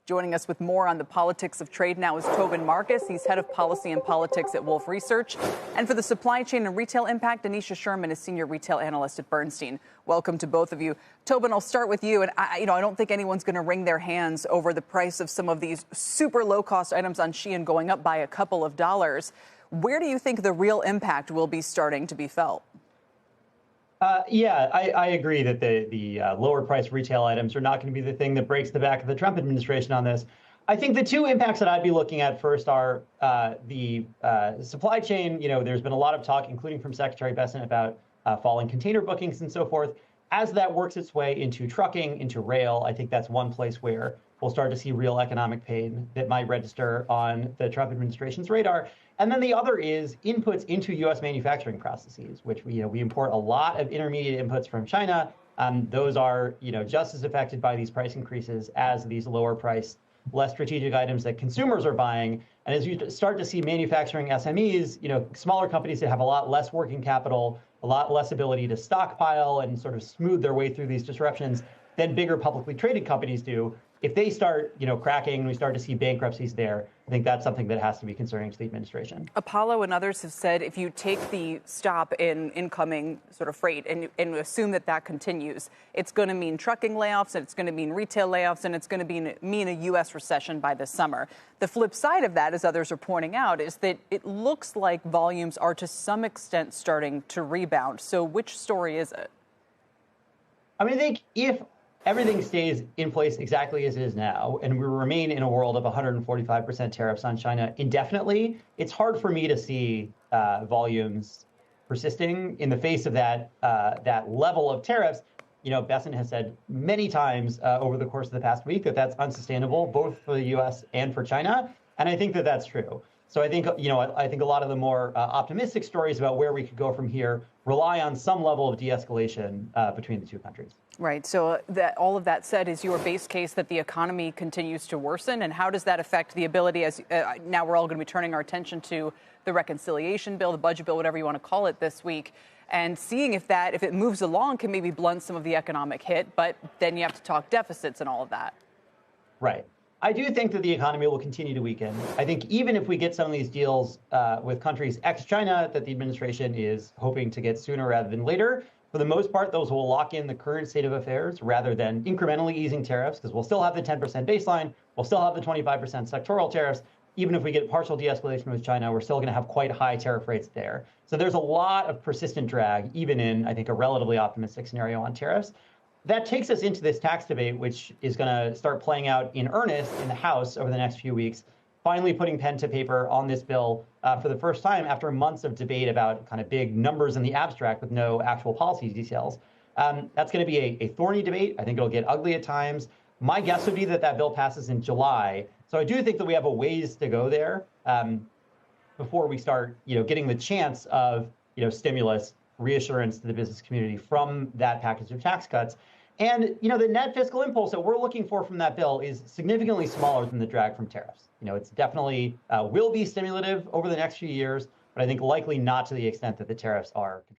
Joining us with more on the politics of trade now is Tobin. He's head of policy and politics at Wolfe Research. And for the supply chain and retail impact, Anisha Sherman is senior retail analyst at Bernstein. Welcome to both of you. Tobin, I'll start with you. And I don't think anyone's going to wring their hands over the price of some of these super low-cost items on Shein going up by a couple of dollars. Where do you think the real impact will be starting to be felt? I agree that the lower price retail items are not going to be the thing that breaks the back of the Trump administration on this. I think the two impacts that I'd be looking at first are the supply chain. There's been a lot of talk, including from Secretary Bessent, about falling container bookings and so forth. As that works its way into trucking, into rail, I think that's one place where we'll start to see real economic pain that might register on the Trump administration's radar. And then the other is inputs into U.S. manufacturing processes, which we import a lot of intermediate inputs from China. Those are just as affected by these price increases as these lower price, less strategic items that consumers are buying. And as you start to see manufacturing SMEs, smaller companies that have a lot less working capital, a lot less ability to stockpile and sort of smooth their way through these disruptions than bigger publicly traded companies do. If they start, cracking and we start to see bankruptcies there, I think that's something that has to be concerning to the administration. Apollo and others have said if you take the stop in incoming sort of freight and assume that continues, it's going to mean trucking layoffs, and it's going to mean retail layoffs, and it's going to mean a U.S. recession by this summer. The flip side of that, as others are pointing out, is that it looks like volumes are to some extent starting to rebound. So which story is it? I think if everything stays in place exactly as it is now, and we remain in a world of 145% tariffs on China indefinitely, it's hard for me to see volumes persisting in the face of that level of tariffs. Bessent has said many times over the course of the past week that that's unsustainable, both for the U.S. and for China, and I think that that's true. So I think I think a lot of the more optimistic stories about where we could go from here rely on some level of de-escalation between the two countries. Right. So all of that said, is your base case that the economy continues to worsen? And how does that affect the ability, as now we're all going to be turning our attention to the reconciliation bill, the budget bill, whatever you want to call it this week, and seeing if it moves along can maybe blunt some of the economic hit, but then you have to talk deficits and all of that. Right. I do think that the economy will continue to weaken. I think even if we get some of these deals with countries ex-China that the administration is hoping to get sooner rather than later, for the most part, those will lock in the current state of affairs rather than incrementally easing tariffs, because we'll still have the 10% baseline, we'll still have the 25% sectoral tariffs. Even if we get partial de-escalation with China, we're still going to have quite high tariff rates there. So there's a lot of persistent drag, even in, I think, a relatively optimistic scenario on tariffs. That takes us into this tax debate, which is going to start playing out in earnest in the House over the next few weeks, finally putting pen to paper on this bill for the first time after months of debate about kind of big numbers in the abstract with no actual policy details. That's going to be a thorny debate. I think it'll get ugly at times. My guess would be that bill passes in July. So I do think that we have a ways to go there before we start, getting the chance of, stimulus, reassurance to the business community from that package of tax cuts. And, the net fiscal impulse that we're looking for from that bill is significantly smaller than the drag from tariffs. It's definitely will be stimulative over the next few years, but I think likely not to the extent that the tariffs are.